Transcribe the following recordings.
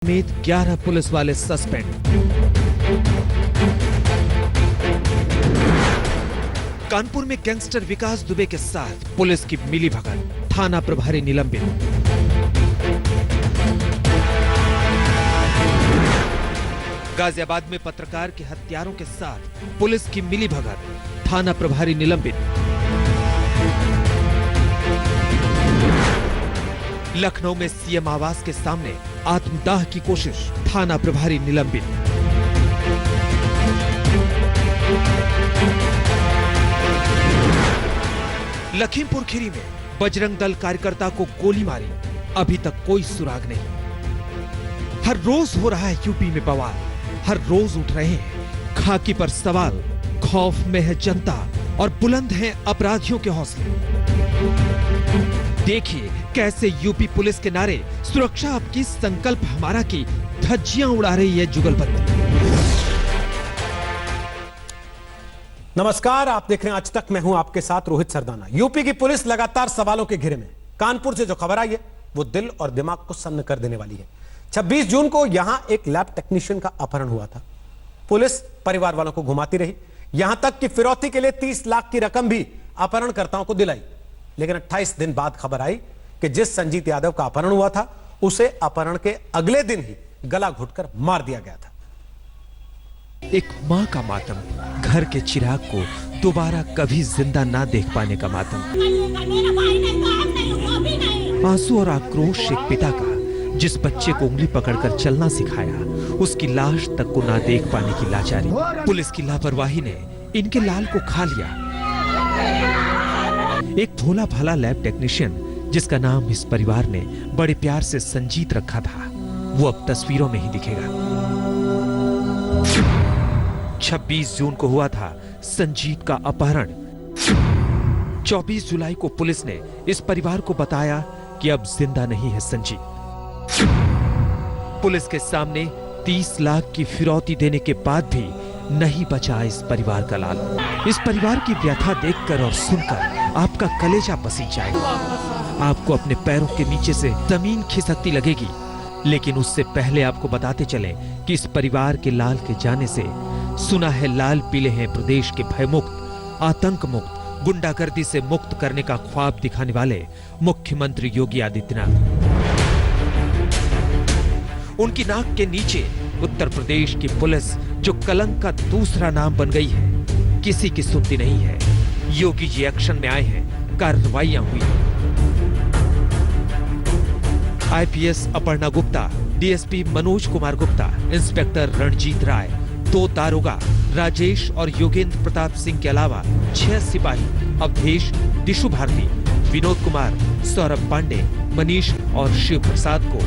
समेत 11 पुलिस वाले सस्पेंड। कानपुर में गैंगस्टर विकास दुबे के साथ पुलिस की मिलीभगत, थाना प्रभारी निलंबित। गाजियाबाद में पत्रकार के हत्यारों के साथ पुलिस की मिलीभगत, थाना प्रभारी निलंबित। लखनऊ में सीएम आवास के सामने आत्मदाह की कोशिश, थाना प्रभारी निलंबित। लखीमपुर खीरी में बजरंग दल कार्यकर्ता को गोली मारी, अभी तक कोई सुराग नहीं। हर रोज हो रहा है यूपी में बवाल, हर रोज उठ रहे हैं खाकी पर सवाल। खौफ में है जनता और बुलंद हैं अपराधियों के हौसले। देखिए कैसे यूपी पुलिस के नारे सुरक्षा आपकी, संकल्प हमारा की धज्जियां उड़ा रही है जुगलबंदी। नमस्कार, आप देख रहे हैं आज तक। मैं हूं आपके साथ रोहित सरदाना। यूपी की पुलिस लगातार सवालों के घेरे में। कानपुर से जो खबर आई है वो दिल और दिमाग को सन्न कर देने वाली है। 26 जून को यहां एक लैब टेक्नीशियन का अपहरण हुआ था। पुलिस परिवार वालों को घुमाती रही, यहां तक कि फिरौती के लिए 30 लाख की रकम भी अपहरणकर्ताओं को दिलाई। लेकिन 28 दिन बाद खबर आई कि जिस संजीत यादव का अपहरण हुआ था उसे अपहरण के अगले दिन ही गला घुटकर मार दिया गया था। एक मां का मातम, घर के चिराग को दोबारा कभी जिंदा ना देख पाने का मातम। आंसू और आक्रोश एक पिता का, जिस बच्चे को उंगली पकड़कर चलना सिखाया, उसकी लाश तक को ना देख पाने की लाचारी। पुलिस की लापरवाही ने इनके लाल को खा लिया। एक भोला भाला लैब टेक्नीशियन जिसका नाम इस परिवार ने बड़े प्यार से संजीत रखा था, वो अब तस्वीरों में ही दिखेगा। 26 जून को हुआ था संजीत का अपहरण। 24 जुलाई को पुलिस ने इस परिवार को बताया कि अब जिंदा नहीं है संजीत। पुलिस के सामने 30 लाख की फिरौती देने के बाद भी नहीं बचा इस परिवार का लाल। इस परिवार की व्यथा देखकर और सुनकर आपका कलेजा पसीज जाएगा। आपको अपने पैरों के नीचे से जमीन खिसकती लगेगी। लेकिन उससे पहले आपको बताते चले कि इस परिवार के लाल के जाने से सुना है लाल पीले हैं प्रदेश के भयमुक्त, आतंक मुक्त, गुंडागर्दी से मुक्त करने का ख्वाब दिखाने वाले मुख्यमंत्री योगी आदित्यनाथ। उनकी नाक के नीचे उत्तर प्रदेश की पुलिस, जो कलंक का दूसरा नाम बन गई है, किसी की सुनती नहीं है। योगी जी एक्शन में आए हैं, कार्रवाइयां हुई। IPS Aparna Gupta, DSP Manoj Kumar Gupta, inspector Ranjit Rai, 2 दारोगा राजेश और योगेंद्र प्रताप सिंह के अलावा 6 सिपाही अवधेश, दिशु भारती, विनोद कुमार, सौरभ पांडे, मनीष और शिव प्रसाद को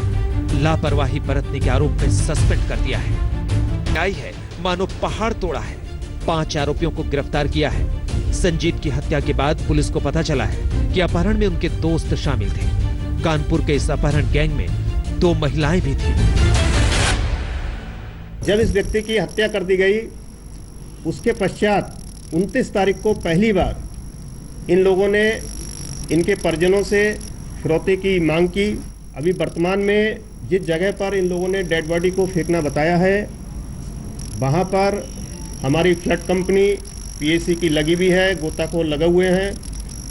लापरवाही बरतने के आरोप में सस्पेंड कर दिया है। आई है मानो पहाड़ तोड़ा है। 5 आरोपियों को गिरफ्तार किया है। संजीत की हत्या के बाद पुलिस को पता चला है कि अपहरण में उनके दोस्त शामिल थे। कानपुर के इस अपहरण गैंग में 2 महिलाएं भी थीं। जब इस व्यक्ति की हत्या कर दी गई, उसके पश्चात 29 तारीख को पहली बार इन लोगों ने इनके परिजनों से फिरौती की मांग की। अभी वर्तमान में जिस जगह पर इन लोगों ने डेड बॉडी को फेंकना बताया है, वहाँ पर हमारी फ्लड कंपनी पीएसी की लगी भी है, गोताखोर लगे हुए हैं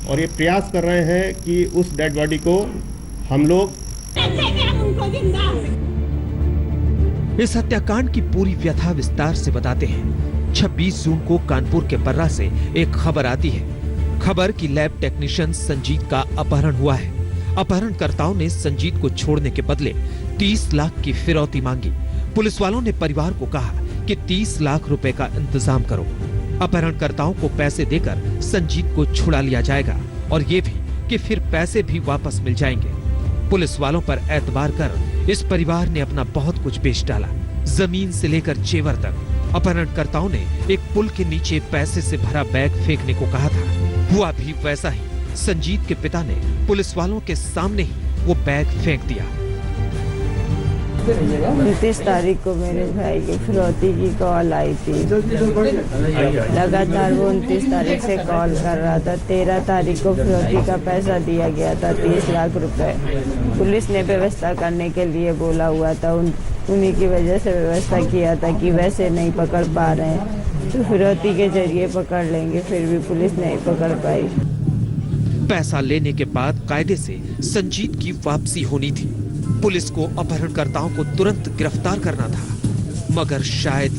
और ये प्रयास कर रहे हैं कि उस डेड बॉडी को हम लोग। इस हत्याकांड की पूरी व्यथा विस्तार से बताते हैं। 26 जून को कानपुर के बर्रा से एक खबर आती है। खबर की लैब टेक्नीशियन संजीत का अपहरण हुआ है। अपहरणकर्ताओं ने संजीत को छोड़ने के बदले 30 लाख की फिरौती मांगी। पुलिस वालों ने परिवार को कहा कि 30 लाख रुपए का इंतजाम करो। अपहरणकर्ताओं को पैसे देकर संजीत को छुड़ा लिया जाएगा और ये भी कि फिर पैसे भी वापस मिल जाएंगे। पुलिस वालों पर एतबार कर इस परिवार ने अपना बहुत कुछ बेच डाला, जमीन से लेकर जेवर तक। अपहरणकर्ताओं ने एक पुल के नीचे पैसे से भरा बैग फेंकने को कहा था। हुआ भी वैसा ही। संजीत के पिता ने पुलिस वालों के सामने ही वो बैग फेंक दिया। 29 तारीख को मेरे भाई की फिरौती की कॉल आई थी। लगातार वो 29 तारीख से कॉल कर रहा था। 13 तारीख को फिरौती का पैसा दिया गया था, 30 लाख रुपए। पुलिस ने व्यवस्था करने के लिए बोला हुआ था। उन्हीं की वजह से व्यवस्था किया था कि वैसे नहीं पकड़ पा रहे हैं तो फिरौती के जरिए पकड़ लेंगे, फिर भी पुलिस नहीं पकड़ पाई। पैसा लेने के बाद कायदे से संजीत की वापसी होनी थी। पुलिस को अपहरणकर्ताओं को तुरंत गिरफ्तार करना था, मगर शायद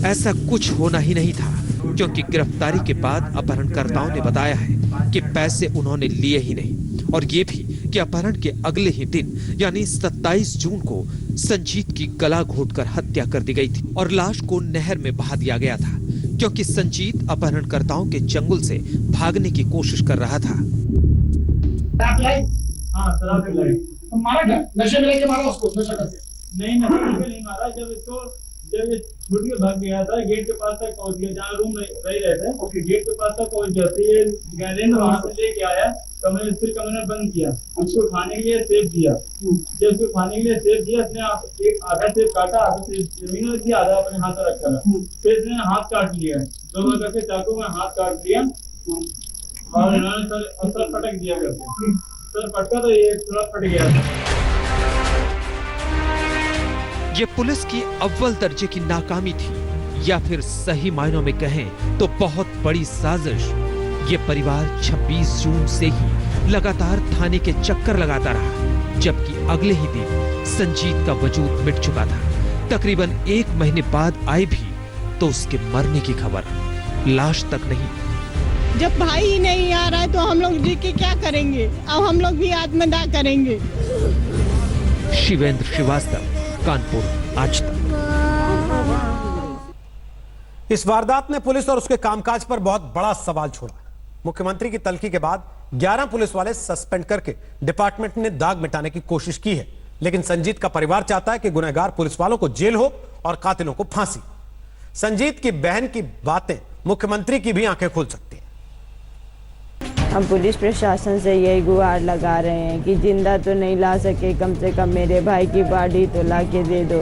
ऐसा कुछ होना ही नहीं था, क्योंकि गिरफ्तारी के बाद अपहरणकर्ताओं ने बताया है कि पैसे उन्होंने लिए ही नहीं, और ये भी कि अपहरण के अगले ही दिन यानी 27 जून को संजीत की गला घोटकर हत्या कर दी गई थी और लाश को नहर में बहा दिया गया था, क्योंकि संजीत अपहरणकर्ताओं के चंगुल से भागने की कोशिश कर रहा था। मारा नशे में लेके मारा उसको, नशा करके नहीं मारा। जब ये छूट के भाग गया था, गेट के पास तक पहुंच गया जहाँ रूम रह रहे थे, ओके गेट के पास तक पहुंच गया, फिर ये गैरेज वहां से लेके आया, कमरे बंद किया, उसको खाने के लिए सेब दिया। जब उसको खाने के लिए सेब दिया, इसने एक आधा सेब काटा, आधा सेब जमीन में दिया, आधा अपने हाथ में रखा था, फिर इसने हाथ काट लिया, दोनों करके चाकू में हाथ काट लिया और इन्होंने सर पटक दिया करके, सर पटका तो ये थोड़ा फट गया। ये पुलिस की अव्वल दर्जे की नाकामी थी, या फिर सही मायनों में कहें तो बहुत बड़ी साजिश। ये परिवार 26 जून से ही लगातार थाने के चक्कर लगाता रहा, जबकि अगले ही दिन संजीत का वजूद मिट चुका था। तकरीबन 1 महीने बाद आई भी तो उसके मरने की खबर, लाश तक नहीं। जब भाई ही नहीं आ रहा है तो हम लोग जी के क्या करेंगे? अब हम लोग भी आत्मदाह करेंगे। शिवेंद्र श्रीवास्तव, कानपुर, आज तक। इस वारदात ने पुलिस और उसके कामकाज पर बहुत बड़ा सवाल छोड़ा। मुख्यमंत्री की तल्खी के बाद 11 पुलिस वाले सस्पेंड करके डिपार्टमेंट ने दाग मिटाने की कोशिश की है, लेकिन संजीत का परिवार चाहता है कि गुनहगार पुलिस वालों को जेल हो और कातिलों को फांसी। संजीत की बहन की बातें मुख्यमंत्री की भी आंखें खोल सकती हैं। हम पुलिस प्रशासन से यही गुहार लगा रहे हैं कि जिंदा तो नहीं ला सके, कम से कम मेरे भाई की बॉडी तो ला के दे दो।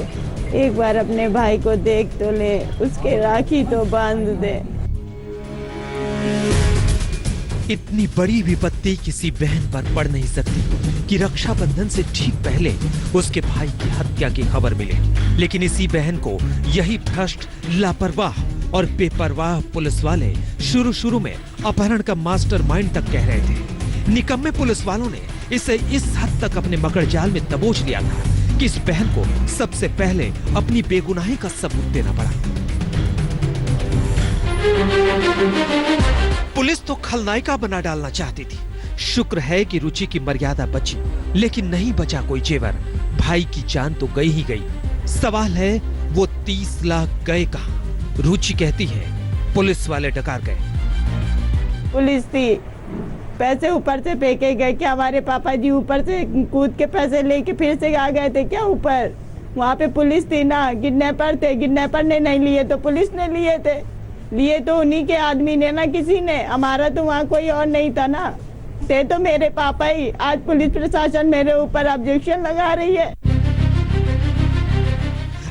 एक बार अपने भाई को देख तो ले, उसके राखी तो बांध दे। इतनी बड़ी विपत्ति किसी बहन पर पड़ नहीं सकती कि रक्षाबंधन से ठीक पहले उसके भाई की हत्या की खबर मिले, लेकिन इसी बहन को यही भ्रष्ट, लापरवाह और बेपरवाह पुलिस वाले शुरू में अपहरण का मास्टरमाइंड तक कह रहे थे। निकम्मे पुलिस वालों ने इसे इस हद तक अपने मकड़ जाल में दबोच लिया था कि इस बहन को सबसे पहले अपनी बेगुनाही का सबूत देना पड़ा। पुलिस तो खलनायिका बना डालना चाहती थी। शुक्र है कि रुचि की मर्यादा बची, लेकिन नहीं बचा कोई जेवर। भाई की जान तो गई ही गई। सवाल है वो 30 लाख गए कहां? रुचि कहती है पुलिस वाले डकार गए। पुलिस थी, पैसे ऊपर से फेंके गए। क्या हमारे पापा जी ऊपर से कूद के पैसे लेके फिर से आ गए थे क्या ऊपर? वहाँ पे पुलिस थी ना, किडनैपर थे। किडनैपर ने नहीं लिए तो पुलिस ने लिए थे। लिए तो उन्हीं के आदमी ने ना, किसी ने। हमारा तो वहाँ कोई और नहीं था ना, थे तो मेरे पापा ही। आज पुलिस प्रशासन मेरे ऊपर ऑब्जेक्शन लगा रही है।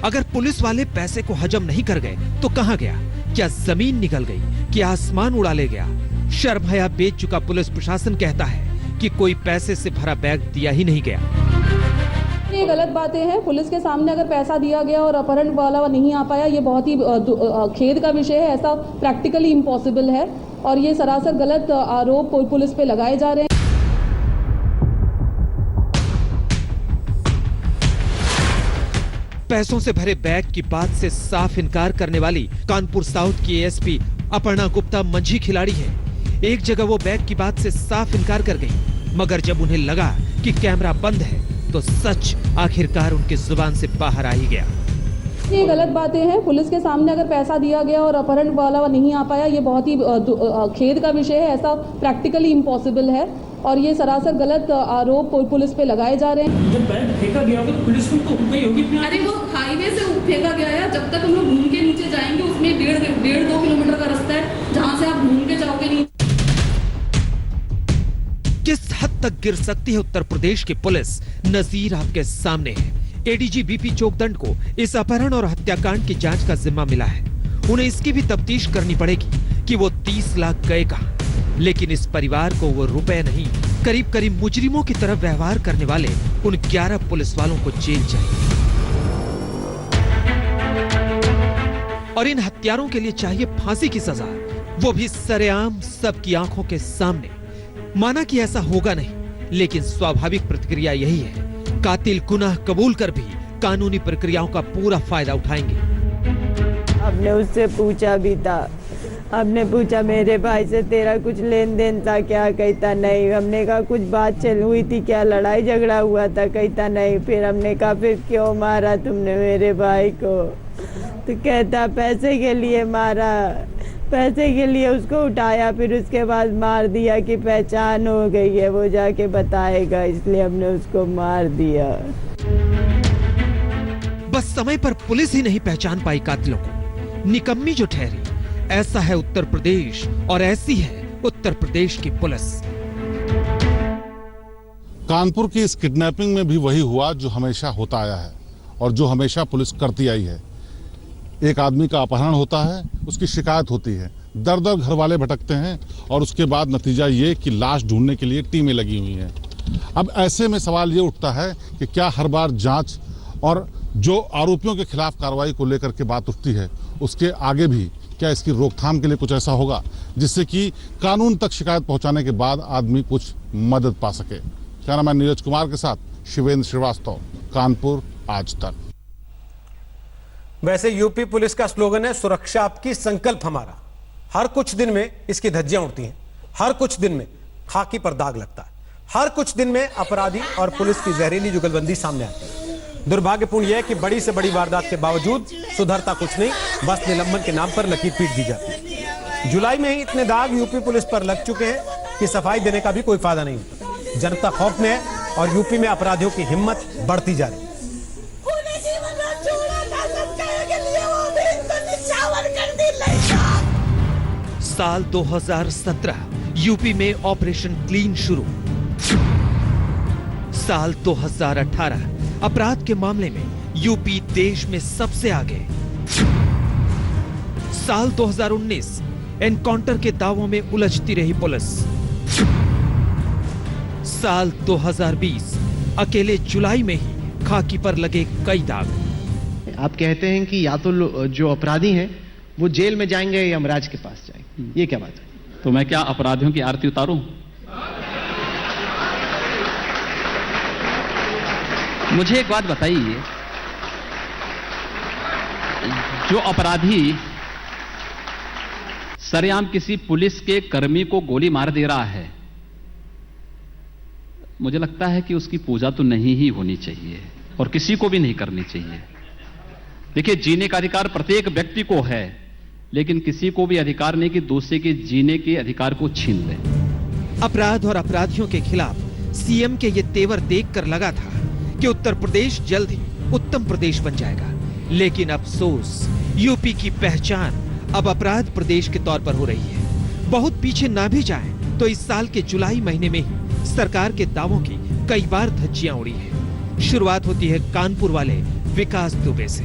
अगर पुलिस वाले पैसे को हजम नहीं कर गए तो कहां गया? क्या जमीन निकल गई? क्या आसमान उड़ा ले गया? शर्म हया बेच चुका पुलिस प्रशासन कहता है कि कोई पैसे से भरा बैग दिया ही नहीं गया। ये गलत बातें हैं। पुलिस के सामने अगर पैसा दिया गया और अपहरण वाला नहीं आ पाया, ये बहुत ही खेद का विषय है। ऐसा प्रैक्टिकली इम्पॉसिबल है और ये सरासर गलत आरोप पुलिस पे लगाए जा रहे हैं। पैसों से भरे बैग की बात से साफ इनकार करने वाली कानपुर साउथ की एएसपी अपर्णा गुप्ता मंझी खिलाड़ी है। एक जगह वो बैग की बात से साफ इनकार कर गई, मगर जब उन्हें लगा कि कैमरा बंद है तो सच आखिरकार उनकी जुबान से बाहर आ ही गया। ये गलत बातें हैं। पुलिस के सामने अगर पैसा दिया गया और अपहरण वाला नहीं आ पाया, ये बहुत ही खेद का विषय है। ऐसा प्रैक्टिकली इम्पॉसिबल है और ये सरासर गलत आरोप पुलिस पे लगाए जा रहे हैं। जब बैग फेंका गया होगा तो पुलिस को गई होगी। अरे वो हाईवे से फेंका गया है। जब तक हम लोग घूम के नीचे जाएंगे उसमें 1.5-2 किलोमीटर का रास्ता है, जहाँ से आप घूम के जाओगे नहीं। किस हद तक गिर सकती है उत्तर प्रदेश की पुलिस, नजीर आपके सामने है। एडीजी बीपी चोकदंड को इस अपहरण और हत्याकांड की जांच का जिम्मा मिला है। उन्हें इसकी भी तफ्तीश करनी पड़ेगी कि वो 30 लाख गए कहां। लेकिन इस परिवार को वो रुपए नहीं, करीब करीब मुजरिमों की तरह व्यवहार करने वाले उन 11 पुलिस वालों को जेल चाहिए। और इन हत्यारों के लिए चाहिए फांसी की सजा, वो भी सरेआम सबकी आंखों के सामने। माना कि ऐसा होगा नहीं, लेकिन स्वाभाविक प्रतिक्रिया यही है, कातिल गुनाह कबूल कर भी कानूनी प्रक्रियाओं का पूरा फायदा उठाएंगे। हमने उससे पूछा भी था, हमने पूछा मेरे भाई से तेरा कुछ लेन देन था क्या, कहता नहीं। हमने कहा कुछ बात चल हुई थी क्या, लड़ाई झगड़ा हुआ था, कहता नहीं। फिर हमने कहा फिर क्यों मारा तुमने मेरे भाई को, तो कहता पैसे के लिए मारा, पैसे के लिए उसको उठाया, फिर उसके बाद मार दिया कि पहचान हो गई है, वो जाके बताएगा, इसलिए हमने उसको मार दिया। बस समय पर पुलिस ही नहीं पहचान पाई कातिलों को, निकम्मी जो ठहरी। ऐसा है उत्तर प्रदेश और ऐसी है उत्तर प्रदेश की पुलिस। कानपुर की इस किडनैपिंग में भी वही हुआ जो हमेशा होता आया है और जो हमेशा पुलिस करती आई है। एक आदमी का अपहरण होता है, उसकी शिकायत होती है, दर दर घर वाले भटकते हैं और उसके बाद नतीजा ये कि लाश ढूंढने के लिए टीमें लगी हुई हैं। अब ऐसे में सवाल ये उठता है कि क्या हर बार जांच और जो आरोपियों के खिलाफ कार्रवाई को लेकर के बात उठती है, उसके आगे भी क्या इसकी रोकथाम के लिए कुछ ऐसा होगा जिससे कि कानून तक शिकायत पहुंचाने के बाद आदमी कुछ मदद पा सके। कैमरामैन नीरज कुमार के साथ शिवेंद्र श्रीवास्तव, कानपुर आज तक। वैसे यूपी पुलिस का स्लोगन है सुरक्षा आपकी संकल्प हमारा। हर कुछ दिन में इसकी धज्जियां उड़ती हैं, हर कुछ दिन में खाकी पर दाग लगता है, हर कुछ दिन में अपराधी और पुलिस की जहरीली जुगलबंदी सामने आती है। दुर्भाग्यपूर्ण यह है कि बड़ी से बड़ी वारदात के बावजूद सुधरता कुछ नहीं, बस निलंबन के नाम पर लकीर पीट दी जाती है। जुलाई में ही इतने दाग यूपी पुलिस पर लग चुके हैं कि सफाई देने का भी कोई फायदा नहीं होता। जनता खौफ में है और यूपी में अपराधियों की हिम्मत बढ़ती जा रही है। साल 2017 यूपी में ऑपरेशन क्लीन शुरू। साल 2018 अपराध के मामले में यूपी देश में सबसे आगे। साल 2019 एनकाउंटर के दावों में उलझती रही पुलिस। साल 2020 अकेले जुलाई में ही खाकी पर लगे कई दाग। आप कहते हैं कि या तो जो अपराधी हैं वो जेल में जाएंगे या यमराज के पास जाएंगे, ये क्या बात है? तो मैं क्या अपराधियों की आरती उतारूं? मुझे एक बात बताइए, जो अपराधी सरेआम किसी पुलिस के कर्मी को गोली मार दे रहा है, मुझे लगता है कि उसकी पूजा तो नहीं ही होनी चाहिए और किसी को भी नहीं करनी चाहिए। देखिए, जीने का अधिकार प्रत्येक व्यक्ति को है, लेकिन किसी को भी अधिकार नहीं कि दूसरे के जीने के अधिकार को छीन ले। अपराध और अपराधियों के खिलाफ सीएम के ये तेवर देखकर लगा था कि उत्तर प्रदेश जल्द ही उत्तम प्रदेश बन जाएगा, लेकिन अफसोस यूपी की पहचान अब अपराध प्रदेश के तौर पर हो रही है। बहुत पीछे ना भी जाएं तो इस साल के जुलाई महीने में ही सरकार के दावों की कई बार धज्जियां उड़ी है। शुरुआत होती है कानपुर वाले विकास दुबे से।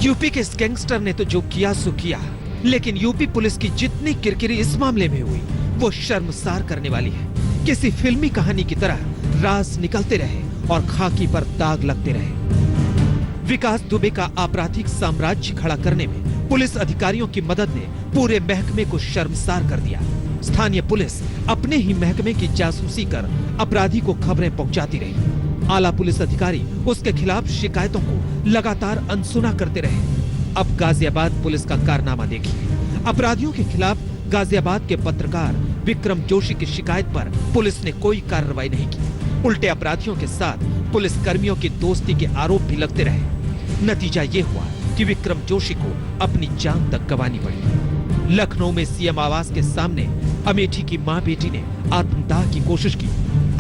यूपी के इस गैंगस्टर ने तो जो किया सो किया, लेकिन यूपी पुलिस की जितनी किरकिरी इस मामले में हुई वो शर्मसार करने वाली है। किसी फिल्मी कहानी की तरह राज निकलते रहे और खाकी पर दाग लगते रहे। विकास दुबे का आपराधिक साम्राज्य खड़ा करने में पुलिस अधिकारियों की मदद ने पूरे महकमे को शर्मसार कर दिया। स्थानीय पुलिस अपने ही महकमे की जासूसी कर अपराधी को खबरें पहुंचाती रही। आला पुलिस अधिकारी उसके खिलाफ शिकायतों को लगातार अनसुना करते रहे। अब गाजियाबाद पुलिस का कारनामा देखिए। अपराधियों के खिलाफ गाजियाबाद के पत्रकार विक्रम जोशी की शिकायत पर पुलिस ने कोई कार्रवाई नहीं की। उल्टे अपराधियों के साथ पुलिस कर्मियों की दोस्ती के आरोप भी लगते रहे। नतीजा ये हुआ कि विक्रम जोशी को अपनी जान तक गंवानी पड़ी। लखनऊ में सीएम आवास के सामने अमेठी की मां बेटी ने आत्मदाह की कोशिश की।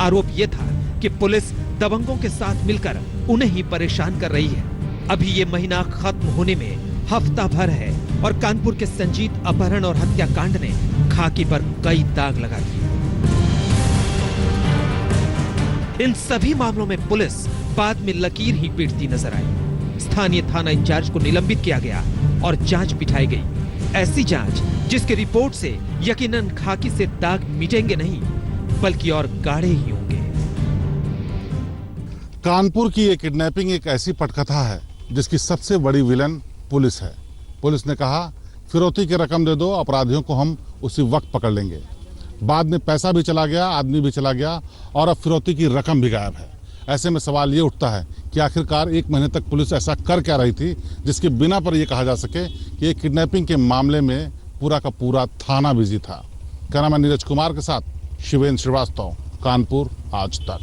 आरोप यह था कि पुलिस दबंगों के साथ मिलकर उन्हें ही परेशान कर रही है। अभी ये महीना खत्म होने में हफ्ता भर है और कानपुर के संजीत अपहरण और हत्याकांड ने खाकी पर कई दाग लगा दिए। इन सभी मामलों में पुलिस बाद में लकीर ही पीटती नजर आई। स्थानीय थाना इंचार्ज को निलंबित किया गया और जांच बिठाई गई। ऐसी जांच जिसकी रिपोर्ट से यकीनन खाकी से दाग मिटेंगे नहीं बल्कि और गाढ़े ही होंगे। कानपुर की ये किडनैपिंग एक ऐसी पटकथा है जिसकी सबसे बड़ी विलन पुलिस है। पुलिस ने कहा फिरौती की रकम दे दो, अपराधियों को हम उसी वक्त पकड़ लेंगे। बाद में पैसा भी चला गया, आदमी भी चला गया और अब फिरौती की रकम भी गायब है। ऐसे में सवाल ये उठता है कि आखिरकार 1 महीने तक पुलिस ऐसा कर क्या रही थी जिसके बिना पर यह कहा जा सके कि एक किडनैपिंग के मामले में पूरा का पूरा थाना बिजी था। कैमरामैन नीरज कुमार के साथ शिवेंद्र श्रीवास्तव, कानपुर आज तक।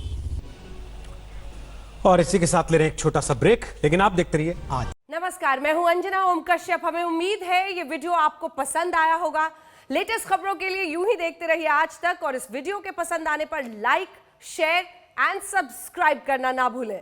और इसी के साथ ले रहे हैं एक छोटा सा ब्रेक, लेकिन आप देखते रहिए आज। नमस्कार, मैं हूं अंजना ओम कश्यप। हमें उम्मीद है ये वीडियो आपको पसंद आया होगा। लेटेस्ट खबरों के लिए यूं ही देखते रहिए आज तक और इस वीडियो के पसंद आने पर लाइक, शेयर एंड सब्सक्राइब करना ना भूलें।